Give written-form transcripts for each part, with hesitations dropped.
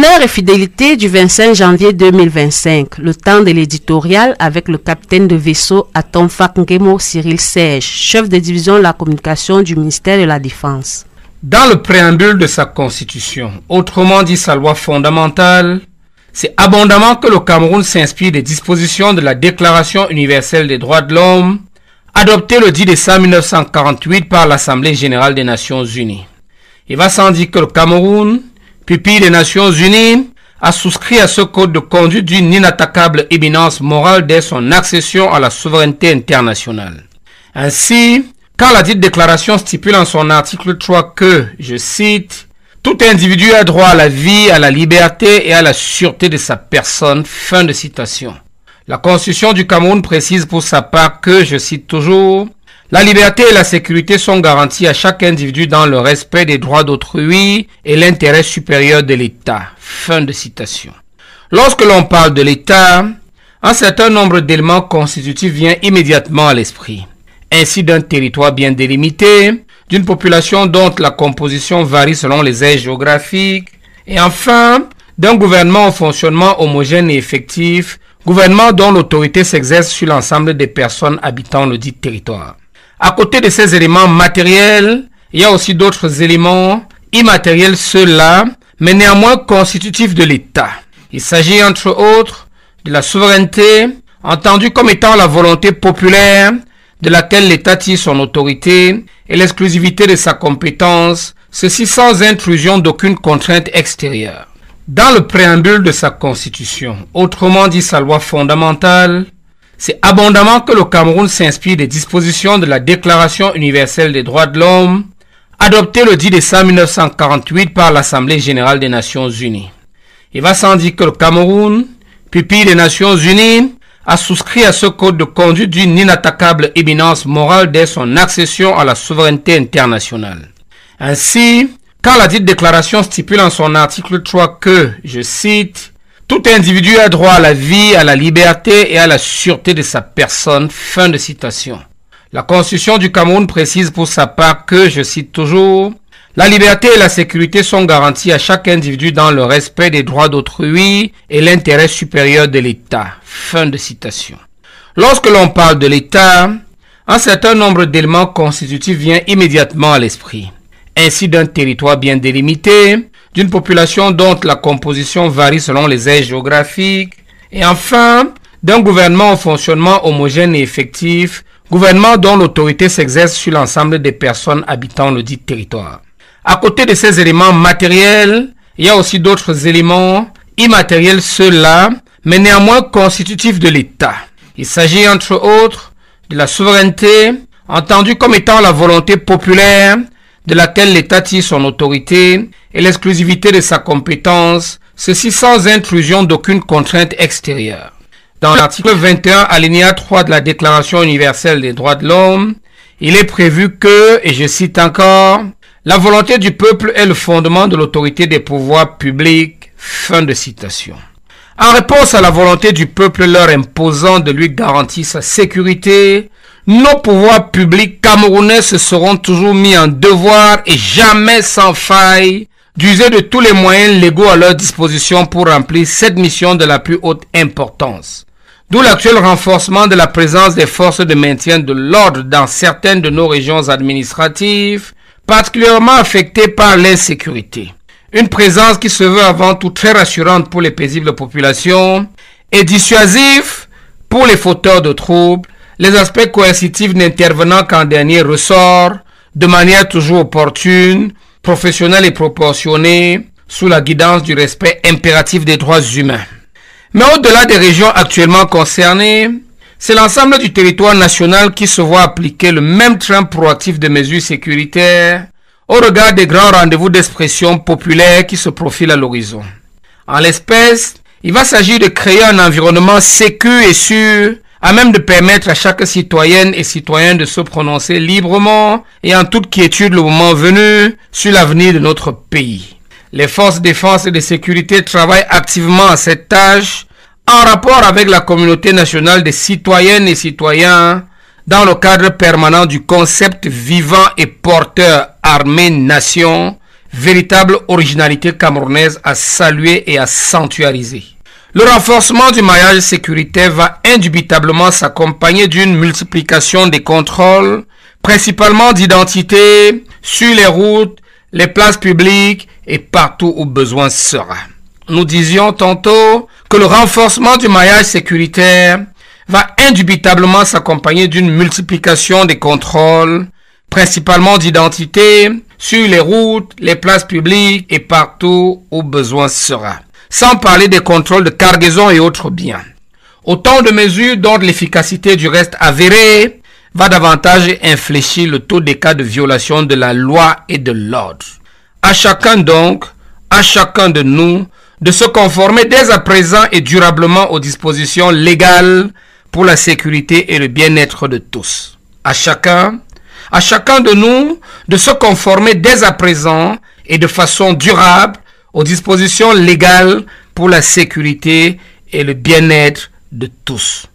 Honneur et fidélité du 25 janvier 2025, le temps de l'éditorial avec le capitaine de vaisseau Atomfak Ngemo Cyril Serge, chef de division de la communication du ministère de la Défense. Dans le préambule de sa constitution, autrement dit sa loi fondamentale, c'est abondamment que le Cameroun s'inspire des dispositions de la Déclaration universelle des droits de l'homme, adoptée le 10 décembre 1948 par l'Assemblée générale des Nations unies. Il va sans dire que le Cameroun, pupille des Nations unies, a souscrit à ce code de conduite d'une inattaquable éminence morale dès son accession à la souveraineté internationale. Ainsi, quand la dite déclaration stipule en son article 3 que, je cite, « Tout individu a droit à la vie, à la liberté et à la sûreté de sa personne », fin de citation. La Constitution du Cameroun précise pour sa part que, je cite toujours, « La liberté et la sécurité sont garanties à chaque individu dans le respect des droits d'autrui et l'intérêt supérieur de l'État », fin de citation. Lorsque l'on parle de l'État, un certain nombre d'éléments constitutifs vient immédiatement à l'esprit. Ainsi d'un territoire bien délimité, d'une population dont la composition varie selon les aires géographiques, et enfin, d'un gouvernement au fonctionnement homogène et effectif, gouvernement dont l'autorité s'exerce sur l'ensemble des personnes habitant le dit territoire. À côté de ces éléments matériels, il y a aussi d'autres éléments immatériels, ceux-là, mais néanmoins constitutifs de l'État. Il s'agit entre autres de la souveraineté, entendue comme étant la volonté populaire, de laquelle l'État tire son autorité et l'exclusivité de sa compétence, ceci sans intrusion d'aucune contrainte extérieure. Dans le préambule de sa constitution, autrement dit sa loi fondamentale, c'est abondamment que le Cameroun s'inspire des dispositions de la Déclaration universelle des droits de l'homme, adoptée le 10 décembre 1948 par l'Assemblée générale des Nations unies. Il va sans dire que le Cameroun, pupille des Nations unies, a souscrit à ce code de conduite d'une inattaquable éminence morale dès son accession à la souveraineté internationale. Ainsi, quand la dite déclaration stipule en son article 3 que, je cite, « Tout individu a droit à la vie, à la liberté et à la sûreté de sa personne », fin de citation. La Constitution du Cameroun précise pour sa part que, je cite toujours, « La liberté et la sécurité sont garanties à chaque individu dans le respect des droits d'autrui et l'intérêt supérieur de l'État », fin de citation. Lorsque l'on parle de l'État, un certain nombre d'éléments constitutifs vient immédiatement à l'esprit. Ainsi d'un territoire bien délimité, d'une population dont la composition varie selon les aires géographiques, et enfin, d'un gouvernement au fonctionnement homogène et effectif, gouvernement dont l'autorité s'exerce sur l'ensemble des personnes habitant le dit territoire. À côté de ces éléments matériels, il y a aussi d'autres éléments immatériels, ceux-là, mais néanmoins constitutifs de l'État. Il s'agit entre autres de la souveraineté, entendue comme étant la volonté populaire, de laquelle l'État tire son autorité et l'exclusivité de sa compétence, ceci sans intrusion d'aucune contrainte extérieure. Dans l'article 21, alinéa 3 de la Déclaration universelle des droits de l'homme, il est prévu que, et je cite encore, « La volonté du peuple est le fondement de l'autorité des pouvoirs publics », fin de citation. En réponse à la volonté du peuple leur imposant de lui garantir sa sécurité, nos pouvoirs publics camerounais se seront toujours mis en devoir et jamais sans faille d'user de tous les moyens légaux à leur disposition pour remplir cette mission de la plus haute importance. D'où l'actuel renforcement de la présence des forces de maintien de l'ordre dans certaines de nos régions administratives, particulièrement affectées par l'insécurité. Une présence qui se veut avant tout très rassurante pour les paisibles populations et dissuasive pour les fauteurs de troubles, les aspects coercitifs n'intervenant qu'en dernier ressort, de manière toujours opportune, professionnelle et proportionnée, sous la guidance du respect impératif des droits humains. Mais au-delà des régions actuellement concernées, c'est l'ensemble du territoire national qui se voit appliquer le même train proactif de mesures sécuritaires au regard des grands rendez-vous d'expression populaire qui se profilent à l'horizon. En l'espèce, il va s'agir de créer un environnement sécur et sûr, à même de permettre à chaque citoyenne et citoyen de se prononcer librement et en toute quiétude le moment venu sur l'avenir de notre pays. Les forces de défense et de sécurité travaillent activement à cette tâche en rapport avec la communauté nationale des citoyennes et citoyens dans le cadre permanent du concept vivant et porteur armée-nation véritable originalité camerounaise à saluer et à sanctuariser. Le renforcement du maillage sécuritaire va indubitablement s'accompagner d'une multiplication des contrôles, principalement d'identité, sur les routes, les places publiques et partout où besoin sera. Nous disions tantôt que le renforcement du maillage sécuritaire va indubitablement s'accompagner d'une multiplication des contrôles, principalement d'identité, sur les routes, les places publiques et partout où besoin sera. Sans parler des contrôles de cargaison et autres biens. Autant de mesures dont l'efficacité du reste avérée va davantage infléchir le taux des cas de violation de la loi et de l'ordre. À chacun donc, à chacun de nous, de se conformer dès à présent et durablement aux dispositions légales pour la sécurité et le bien-être de tous. À chacun de nous de se conformer dès à présent et de façon durable aux dispositions légales pour la sécurité et le bien-être de tous.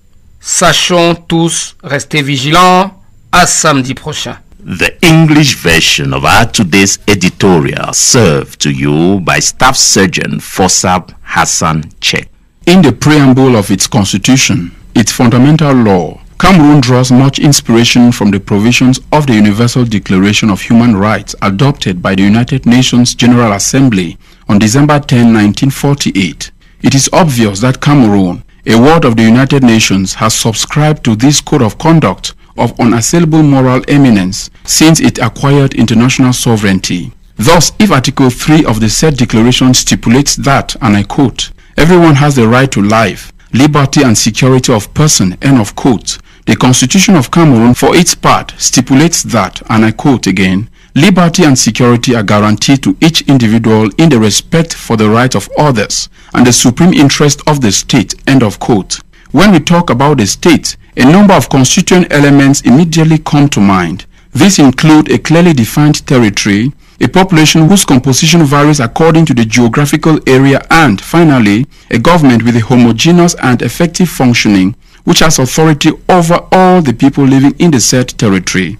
Sachons tous rester vigilants. À samedi prochain. The English version of our today's editorial served to you by Staff Sergeant Fossab Hassan Chek. In the preamble of its constitution, its fundamental law, Cameroon draws much inspiration from the provisions of the Universal Declaration of Human Rights adopted by the United Nations General Assembly on December 10, 1948. It is obvious that Cameroon, a ward of the United Nations, has subscribed to this code of conduct of unassailable moral eminence since it acquired international sovereignty. Thus, if Article 3 of the said declaration stipulates that, and I quote, everyone has the right to life, liberty and security of person, end of quote, the Constitution of Cameroon for its part stipulates that, and I quote again, liberty and security are guaranteed to each individual in the respect for the rights of others and the supreme interest of the state, end of quote. When we talk about the state, a number of constituent elements immediately come to mind. These include a clearly defined territory, a population whose composition varies according to the geographical area, and, finally, a government with a homogeneous and effective functioning, which has authority over all the people living in the said territory.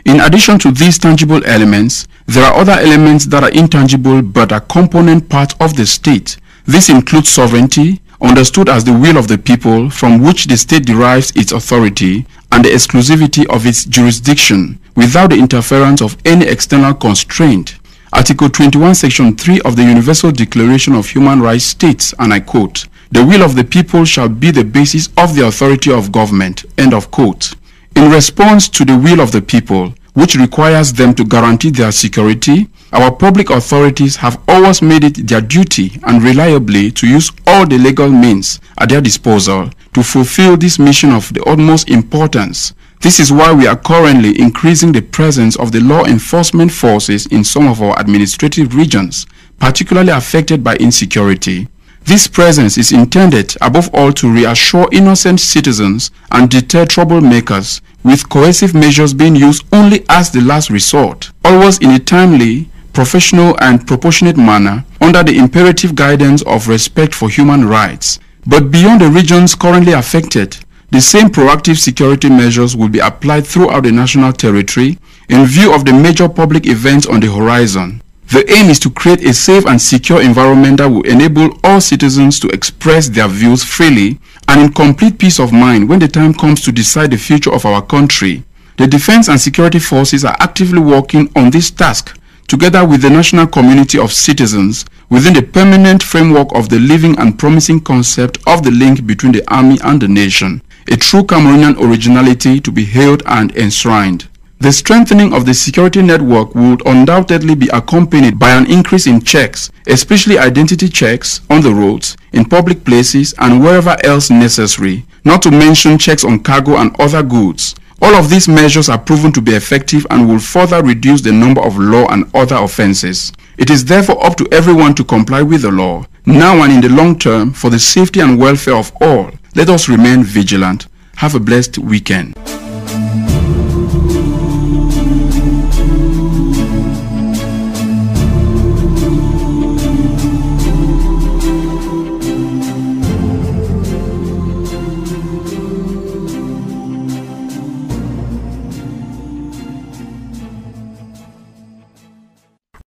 In addition to these tangible elements, there are other elements that are intangible but are component parts of the state. This includes sovereignty, understood as the will of the people from which the state derives its authority, and the exclusivity of its jurisdiction without the interference of any external constraint. Article 21, Section 3 of the Universal Declaration of Human Rights states, and I quote, "The will of the people shall be the basis of the authority of government," end of quote. In response to the will of the people, which requires them to guarantee their security, our public authorities have always made it their duty and reliably to use all the legal means at their disposal to fulfill this mission of the utmost importance. This is why we are currently increasing the presence of the law enforcement forces in some of our administrative regions, particularly affected by insecurity. This presence is intended above all to reassure innocent citizens and deter troublemakers, with coercive measures being used only as the last resort, always in a timely, professional and proportionate manner under the imperative guidance of respect for human rights. But beyond the regions currently affected, the same proactive security measures will be applied throughout the national territory in view of the major public events on the horizon. The aim is to create a safe and secure environment that will enable all citizens to express their views freely and in complete peace of mind when the time comes to decide the future of our country. The defense and security forces are actively working on this task together with the national community of citizens within the permanent framework of the living and promising concept of the link between the army and the nation, a true Cameroonian originality to be hailed and enshrined. The strengthening of the security network would undoubtedly be accompanied by an increase in checks, especially identity checks on the roads, in public places and wherever else necessary, not to mention checks on cargo and other goods. All of these measures are proven to be effective and will further reduce the number of law and other offenses. It is therefore up to everyone to comply with the law, now and in the long term, for the safety and welfare of all. Let us remain vigilant. Have a blessed weekend.